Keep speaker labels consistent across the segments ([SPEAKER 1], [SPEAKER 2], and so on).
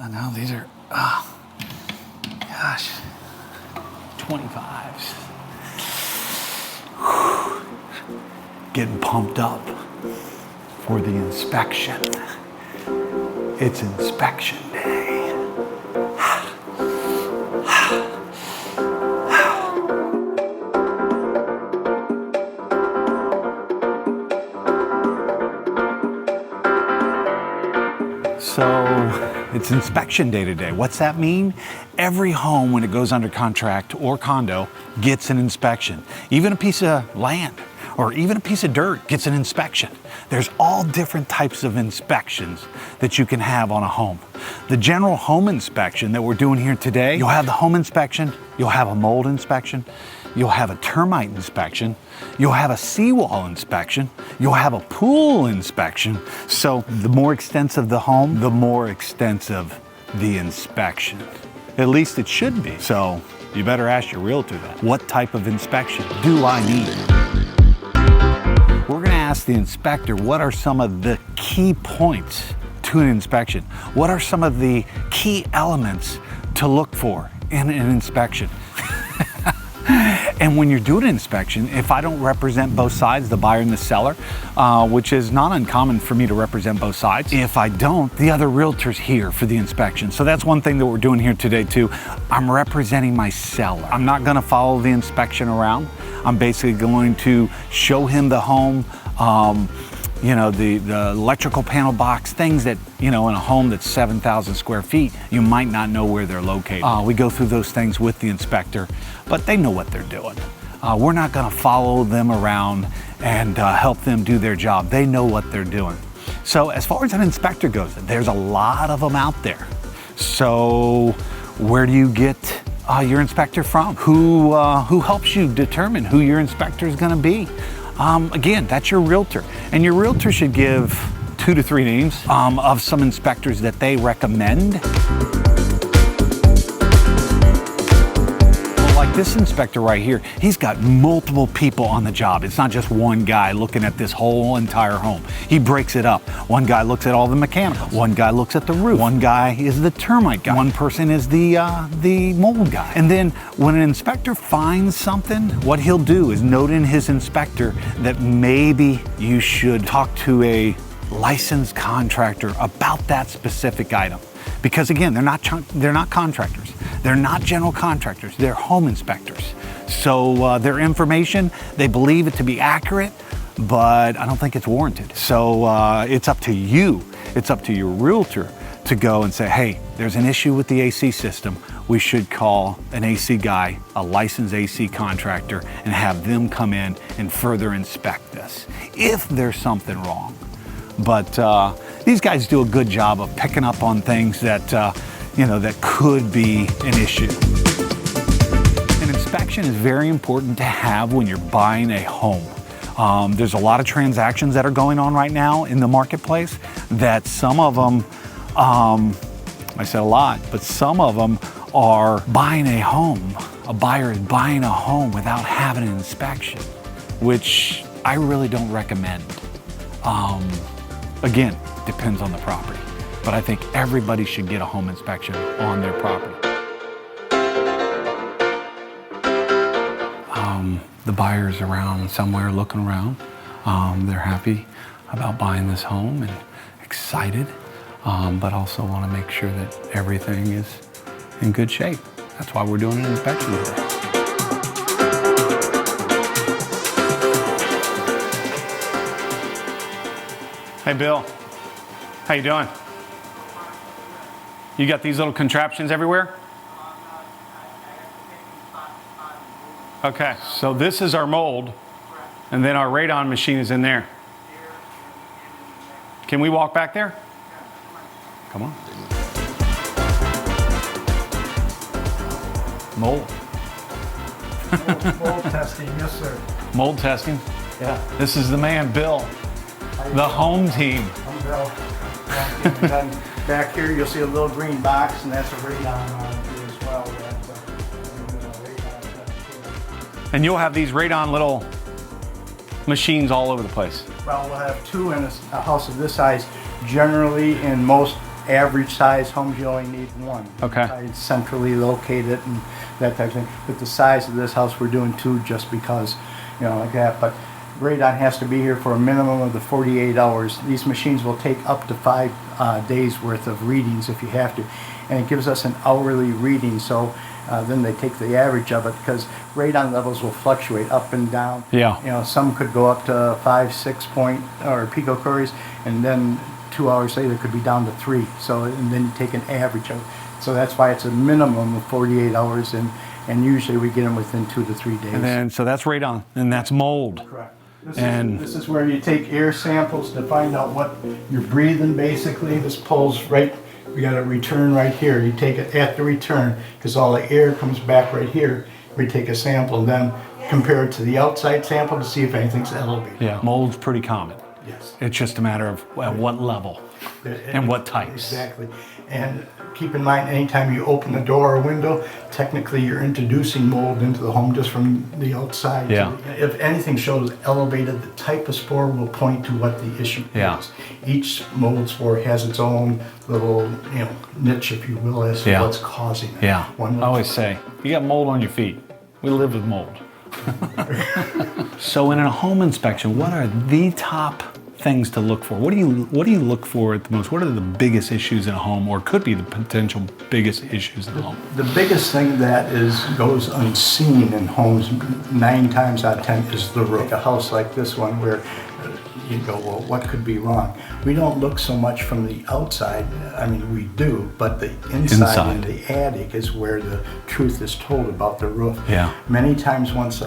[SPEAKER 1] I know these are, oh, gosh, 25s. Whew. Getting pumped up for the inspection. It's inspection day. So it's inspection day today. What's that mean? Every home, when it goes under contract or condo, gets an inspection. Even a piece of land or even a piece of dirt gets an inspection. There's all different types of inspections that you can have on a home. The general home inspection that we're doing here today, you'll have the home inspection, you'll have a mold inspection, you'll have a termite inspection, you'll have a seawall inspection, you'll have a pool inspection. So the more extensive the home, the more extensive the inspection. At least it should be. So you better ask your realtor that. What type of inspection do I need? We're gonna ask the inspector what are some of the key points to an inspection? What are some of the key elements to look for in an inspection? And when you're doing an inspection, if I don't represent both sides, the buyer and the seller, which is not uncommon for me to represent both sides, if I don't, the other realtor's here for the inspection. So that's one thing that we're doing here today too. I'm representing my seller. I'm not gonna follow the inspection around. I'm basically going to show him the home, you know, the electrical panel box, things that, you know, in a home that's 7,000 square feet, you might not know where they're located. We go through those things with the inspector, but they know what they're doing. We're not gonna follow them around and help them do their job. They know what they're doing. So as far as an inspector goes, there's a lot of them out there. So where do you get your inspector from? Who helps you determine who your inspector is gonna be? Again, that's your realtor. And your realtor should give 2 to 3 names of some inspectors that they recommend. Well, like this inspector right here, he's got multiple people on the job. It's not just one guy looking at this whole entire home. He breaks it up. One guy looks at all the mechanicals. One guy looks at the roof. One guy is the termite guy. One person is the mold guy. And then when an inspector finds something, what he'll do is note in his inspector that maybe you should talk to a licensed contractor about that specific item. Because again, they're not contractors. They're not general contractors. They're home inspectors. So their information, they believe it to be accurate, but I don't think it's warranted. So it's up to you. It's up to your realtor to go and say, hey, there's an issue with the AC system. We should call an AC guy, a licensed AC contractor, and have them come in and further inspect this if there's something wrong. But these guys do a good job of picking up on things that, you know, that could be an issue. An inspection is very important to have when you're buying a home. There's a lot of transactions that are going on right now in the marketplace that some of them, I said a lot, but some of them are buying a home. A buyer is buying a home without having an inspection, which I really don't recommend. Again, depends on the property, but I think everybody should get a home inspection on their property. The buyer's around somewhere looking around. They're happy about buying this home and excited, but also want to make sure that everything is in good shape. That's why we're doing an inspection today. Hey Bill, how you doing? You got these little contraptions everywhere? Okay, so this is our mold, and then our radon machine is in there. Can we walk back there? Come on. Mold.
[SPEAKER 2] Mold testing, yes sir.
[SPEAKER 1] Mold testing?
[SPEAKER 2] Yeah.
[SPEAKER 1] This is the man, Bill. The home team.
[SPEAKER 2] I'm Bill. And then back here you'll see a little green box, and that's a radon on it here as well.
[SPEAKER 1] And you'll have these radon little machines all over the place.
[SPEAKER 2] Well, we'll have 2 in a house of this size. Generally, in most average size homes, you only need one.
[SPEAKER 1] Okay.
[SPEAKER 2] It's centrally located and that type of thing. But the size of this house, we're doing 2 just because, like that. But Radon has to be here for a minimum of the 48 hours. These machines will take up to 5 days worth of readings if you have to. And it gives us an hourly reading, so then they take the average of it because radon levels will fluctuate up and down.
[SPEAKER 1] Yeah.
[SPEAKER 2] Some could go up to 5, 6 point or picocalories, and then 2 hours later it could be down to 3. So, and then you take an average of it. So that's why it's a minimum of 48 hours, and usually we get them within 2 to 3 days.
[SPEAKER 1] And then, so that's radon, and that's mold.
[SPEAKER 2] Correct. This is where you take air samples to find out what you're breathing, basically. This pulls right, we got a return right here. You take it at the return, because all the air comes back right here. We take a sample and then compare it to the outside sample to see if anything's elevated.
[SPEAKER 1] Yeah, mold's pretty common.
[SPEAKER 2] Yes.
[SPEAKER 1] It's just a matter of at what level and what types.
[SPEAKER 2] Exactly. And keep in mind, anytime you open a door or window, technically you're introducing mold into the home just from the outside.
[SPEAKER 1] Yeah.
[SPEAKER 2] If anything shows elevated, the type of spore will point to what the issue is. Each mold spore has its own little, niche, if you will, as to what's causing it.
[SPEAKER 1] Yeah. I always say, you got mold on your feet. We live with mold. So in a home inspection, what are the top things to look for? What do you look for at the most? What are the biggest issues in a home, or could be the potential biggest issues in a home?
[SPEAKER 2] The biggest thing that goes unseen in homes 9 times out of 10 is the roof. A house like this one where you go, well, what could be wrong? We don't look so much from the outside. I mean, we do, but the inside. In the attic is where the truth is told about the roof.
[SPEAKER 1] Yeah.
[SPEAKER 2] Many times once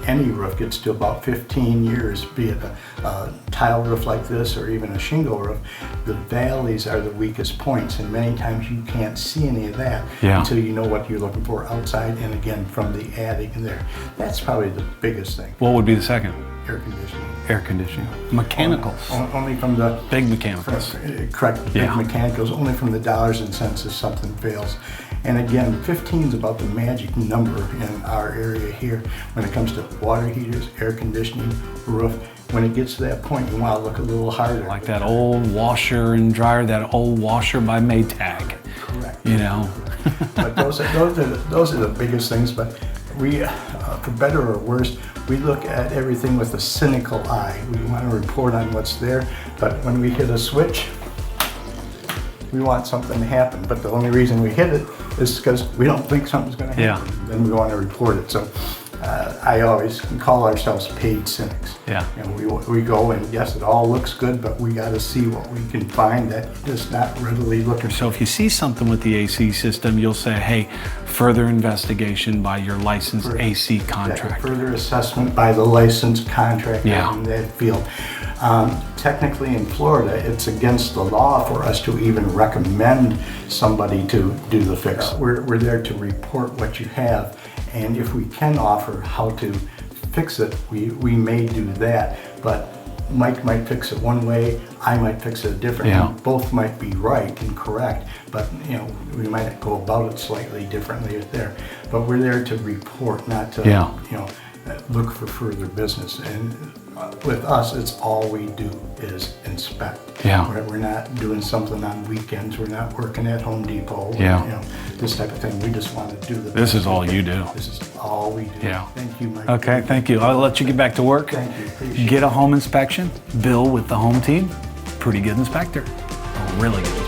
[SPEAKER 2] any roof gets to about 15 years, be it a tile roof like this or even a shingle roof, the valleys are the weakest points, and many times you can't see any of that until you know what you're looking for outside and again from the attic and there. That's probably the biggest thing.
[SPEAKER 1] What would be the second?
[SPEAKER 2] Air conditioning.
[SPEAKER 1] Air conditioning. Mechanicals.
[SPEAKER 2] Only from the
[SPEAKER 1] big mechanicals.
[SPEAKER 2] Correct. Big mechanicals. Only from the dollars and cents if something fails. And again, 15 is about the magic number in our area here when it comes to water heaters, air conditioning, roof. When it gets to that point, you want to look a little harder.
[SPEAKER 1] Like that old washer and dryer, that old washer by Maytag.
[SPEAKER 2] Correct.
[SPEAKER 1] But
[SPEAKER 2] those are the biggest things. But we, for better or worse, we look at everything with a cynical eye. We want to report on what's there, but when we hit a switch, we want something to happen. But the only reason we hit it is because we don't think something's going to happen.
[SPEAKER 1] Yeah.
[SPEAKER 2] Then we want to report it. So I always call ourselves paid cynics.
[SPEAKER 1] Yeah.
[SPEAKER 2] We go and yes, it all looks good, but we got to see what we can find that is not readily looking.
[SPEAKER 1] So if you see something with the AC system, you'll say, hey, further investigation by your licensed AC contractor.
[SPEAKER 2] Further assessment by the licensed contractor in that field. Technically in Florida, it's against the law for us to even recommend somebody to do the fix. We're there to report what you have, and if we can offer how to fix it, we may do that, but Mike might fix it one way, I might fix it a different way. Both might be right and correct, but we might go about it slightly differently there. But we're there to report, not to look for further business. And with us, it's all we do is inspect. We're not doing something on weekends. We're not working at Home Depot. This type of thing. We just want to do the best.
[SPEAKER 1] This is all you do.
[SPEAKER 2] This is all we do. Thank you, Mike.
[SPEAKER 1] Okay, thank you. I'll let you get back to work.
[SPEAKER 2] Thank you. Appreciate
[SPEAKER 1] Get a home inspection. Bill with the home team. Pretty good inspector. A really good